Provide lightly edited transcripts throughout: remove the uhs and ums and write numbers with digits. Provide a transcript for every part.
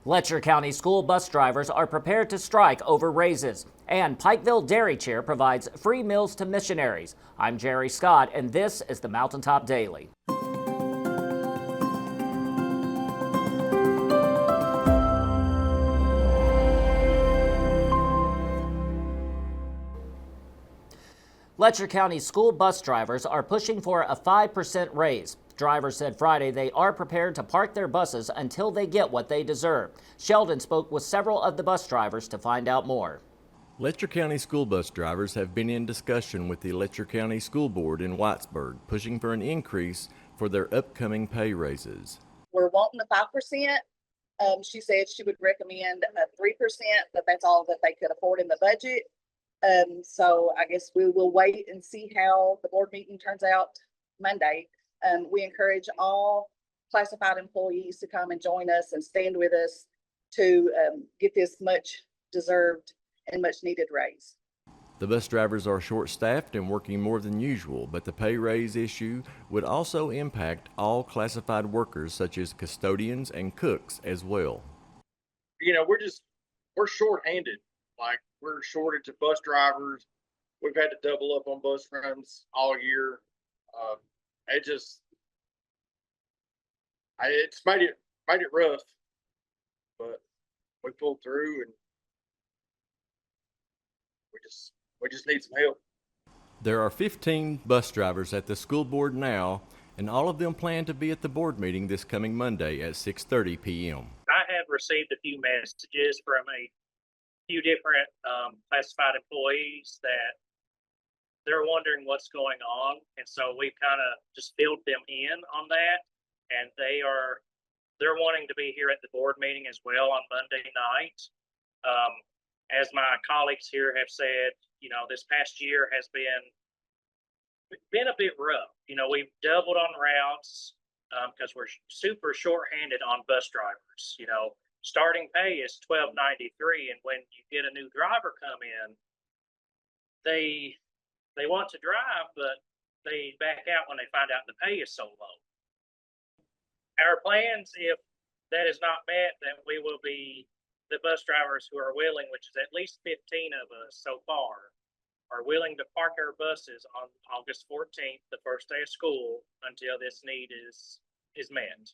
Letcher County school bus drivers are prepared to strike over raises, and Pikeville Dairy Cheer provides free meals to missionaries. I'm Jerry Scott, and this is the Mountaintop Daily. Letcher County school bus drivers are pushing for a 5% raise. Drivers said Friday they are prepared to park their buses until they get what they deserve. Sheldon spoke with several of the bus drivers to find out more. Letcher County school bus drivers have been in discussion with the Letcher County School Board in Whitesburg, pushing for an increase for their upcoming pay raises. We're wanting the 5%. She said she would recommend a 3%, but that's all that they could afford in the budget. So I guess we will wait and see how the board meeting turns out Monday. We encourage all classified employees to come and join us and stand with us to get this much deserved and much needed raise. The bus drivers are short-staffed and working more than usual, but the pay raise issue would also impact all classified workers such as custodians and cooks as well. You know, we're short-handed. Like, we're shortage of bus drivers. We've had to double up on bus runs all year. It's made it rough, but we pulled through, and we just need some help. There are 15 bus drivers at the school board now, and all of them plan to be at the board meeting this coming Monday at 6:30 p.m. I have received a few messages from a few different classified employees that they're wondering what's going on, and so we've kind of just filled them in on that, and they're wanting to be here at the board meeting as well on Monday night. As my colleagues here have said, you know, this past year has been a bit rough. You know, we've doubled on routes because we're super short-handed on bus drivers. You know, starting pay is $12.93, and when you get a new driver come in, they want to drive, but they back out when they find out the pay is so low. Our plans, if that is not met, then we will be the bus drivers who are willing, which is at least 15 of us so far, are willing to park our buses on August 14th, the first day of school, until this need is met.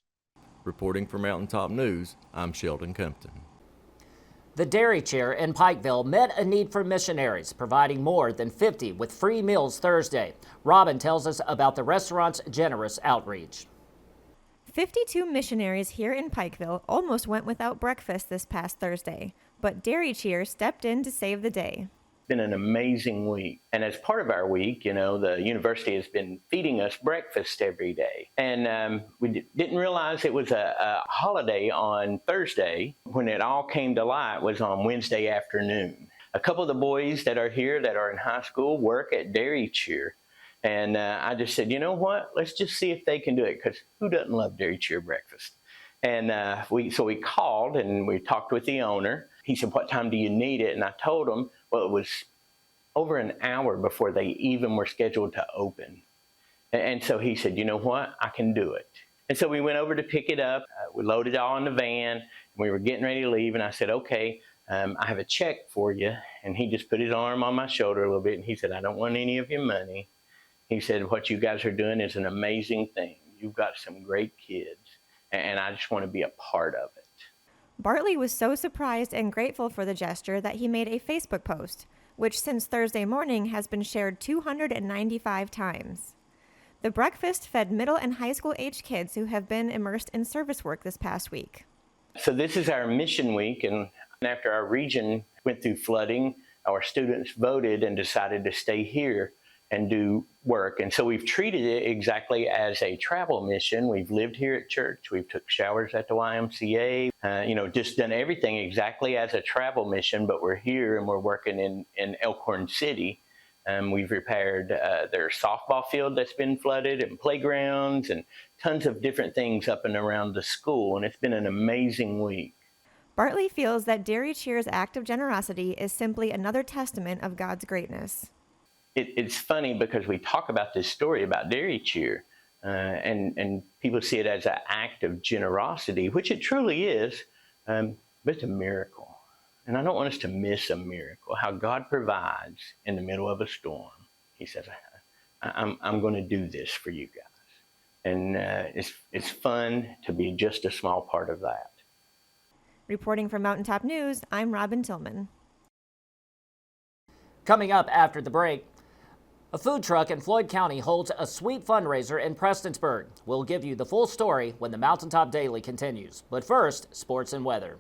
Reporting for Mountaintop News, I'm Sheldon Compton. The Dairy Cheer in Pikeville met a need for missionaries, providing more than 50 with free meals Thursday. Robin tells us about the restaurant's generous outreach. 52 missionaries here in Pikeville almost went without breakfast this past Thursday, but Dairy Cheer stepped in to save the day. Been an amazing week. And as part of our week, you know, the university has been feeding us breakfast every day. And we didn't realize it was a holiday on Thursday. When it all came to light was on Wednesday afternoon. A couple of the boys that are here that are in high school work at Dairy Cheer. And I just said, you know what, let's just see if they can do it, because who doesn't love Dairy Cheer breakfast? And so we called and we talked with the owner. He said, what time do you need it? And I told him, well, it was over an hour before they even were scheduled to open. And so he said, you know what, I can do it. And so we went over to pick it up. We loaded it all in the van. And we were getting ready to leave. And I said, okay, I have a check for you. And he just put his arm on my shoulder a little bit. And he said, I don't want any of your money. He said, what you guys are doing is an amazing thing. You've got some great kids. And I just want to be a part of it. Bartley was so surprised and grateful for the gesture that he made a Facebook post, which since Thursday morning has been shared 295 times. The breakfast fed middle and high school age kids who have been immersed in service work this past week. So this is our mission week, and after our region went through flooding, our students voted and decided to stay here and do work. And so we've treated it exactly as a travel mission. We've lived here at church. We've took showers at the YMCA, just done everything exactly as a travel mission, but we're here and we're working in Elkhorn City. We've repaired their softball field that's been flooded and playgrounds and tons of different things up and around the school. And it's been an amazing week. Bartley feels that Dairy Cheer's act of generosity is simply another testament of God's greatness. It's funny because we talk about this story about Dairy Cheer, and people see it as an act of generosity, which it truly is, But it's a miracle. And I don't want us to miss a miracle, how God provides in the middle of a storm. He says, I'm going to do this for you guys. And it's fun to be just a small part of that. Reporting for Mountaintop News, I'm Robin Tillman. Coming up after the break, a food truck in Floyd County holds a sweet fundraiser in Prestonsburg. We'll give you the full story when the Mountaintop Daily continues. But first, sports and weather.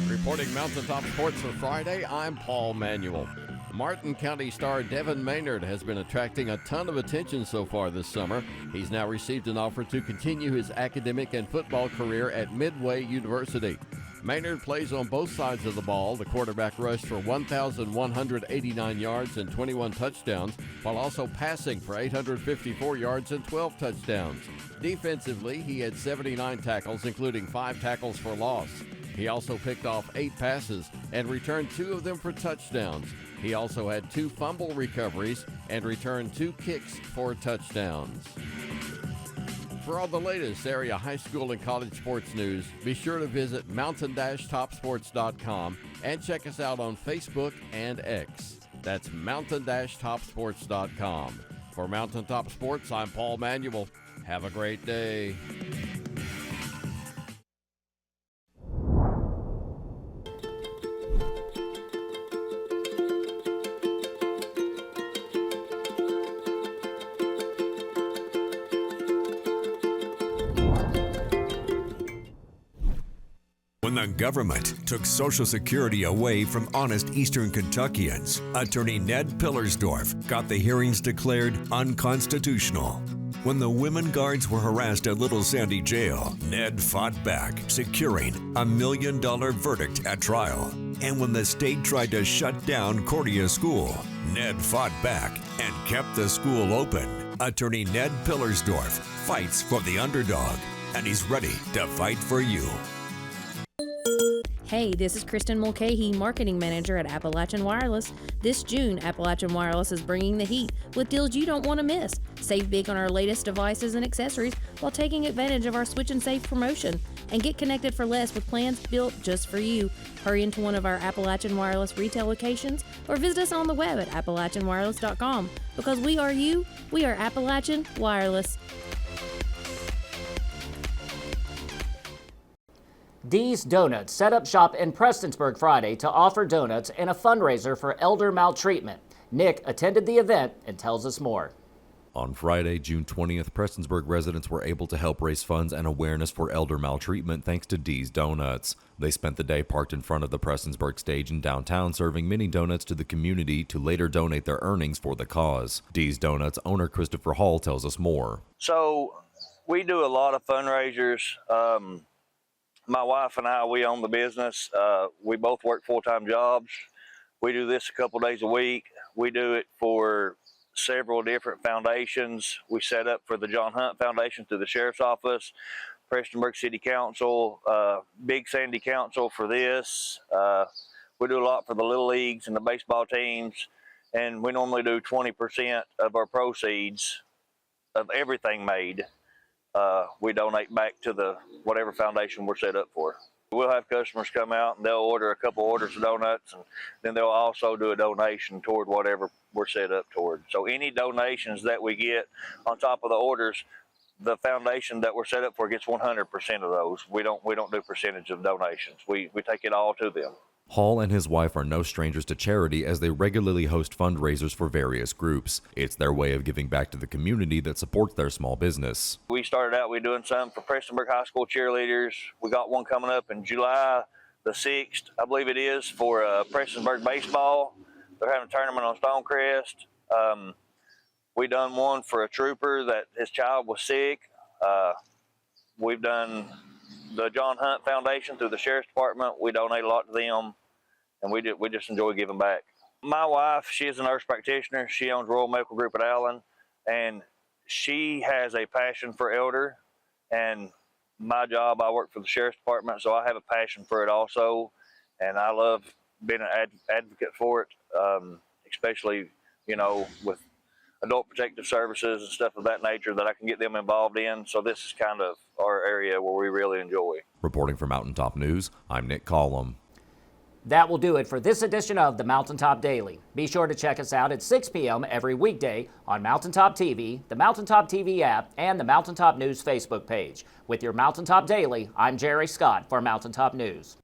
Reporting Mountaintop Sports for Friday, I'm Paul Manuel. Martin County star Devin Maynard has been attracting a ton of attention so far this summer. He's now received an offer to continue his academic and football career at Midway University. Maynard plays on both sides of the ball. The quarterback rushed for 1,189 yards and 21 touchdowns, while also passing for 854 yards and 12 touchdowns. Defensively, he had 79 tackles, including 5 tackles for loss. He also picked off 8 passes and returned 2 of them for touchdowns. He also had 2 fumble recoveries and returned 2 kicks for touchdowns. For all the latest area high school and college sports news, be sure to visit mountain-topsports.com and check us out on Facebook and X. That's mountain-topsports.com. For Mountain Top Sports, I'm Paul Manuel. Have a great day. When the government took Social Security away from honest Eastern Kentuckians, Attorney Ned Pillersdorf got the hearings declared unconstitutional. When the women guards were harassed at Little Sandy Jail, Ned fought back, securing $1 million verdict at trial. And when the state tried to shut down Cordia School, Ned fought back and kept the school open. Attorney Ned Pillersdorf fights for the underdog, and he's ready to fight for you. Hey, this is Kristen Mulcahy, Marketing Manager at Appalachian Wireless. This June, Appalachian Wireless is bringing the heat with deals you don't want to miss. Save big on our latest devices and accessories while taking advantage of our Switch and Save promotion. And get connected for less with plans built just for you. Hurry into one of our Appalachian Wireless retail locations or visit us on the web at appalachianwireless.com. Because we are you, we are Appalachian Wireless. Dee's Donuts set up shop in Prestonsburg Friday to offer donuts and a fundraiser for elder maltreatment. Nick attended the event and tells us more. On Friday, June 20th, Prestonsburg residents were able to help raise funds and awareness for elder maltreatment thanks to Dee's Donuts. They spent the day parked in front of the Prestonsburg stage in downtown serving mini donuts to the community to later donate their earnings for the cause. Dee's Donuts owner Christopher Hall tells us more. So we do a lot of fundraisers. My wife and I, we own the business. We both work full-time jobs. We do this a couple days a week. We do it for several different foundations. We set up for the John Hunt Foundation through the Sheriff's Office, Prestonsburg City Council, Big Sandy Council for this. We do a lot for the Little Leagues and the baseball teams. And we normally do 20% of our proceeds of everything made. We donate back to the whatever foundation we're set up for. We'll have customers come out and they'll order a couple orders of donuts, and then they'll also do a donation toward whatever we're set up toward. So any donations that we get on top of the orders, the foundation that we're set up for gets 100% of those. We don't do percentage of donations. We take it all to them. Hall and his wife are no strangers to charity as they regularly host fundraisers for various groups. It's their way of giving back to the community that supports their small business. We started out doing something for Prestonsburg High School cheerleaders. We got one coming up in July the 6th, I believe it is, for Prestonsburg baseball. They're having a tournament on Stonecrest. We done one for a trooper that his child was sick. We've done the John Hunt Foundation through the Sheriff's Department. We donate a lot to them, and we just enjoy giving back. My wife, she is a nurse practitioner. She owns Royal Medical Group at Allen, and she has a passion for elder. And my job, I work for the Sheriff's Department, so I have a passion for it also, and I love being an advocate for it, especially, with adult protective services and stuff of that nature that I can get them involved in. So this is kind of our area where we really enjoy. Reporting for Mountaintop News, I'm Nick Collum. That will do it for this edition of the Mountaintop Daily. Be sure to check us out at 6 p.m. every weekday on Mountaintop TV, the Mountaintop TV app, and the Mountaintop News Facebook page. With your Mountaintop Daily, I'm Jerry Scott for Mountaintop News.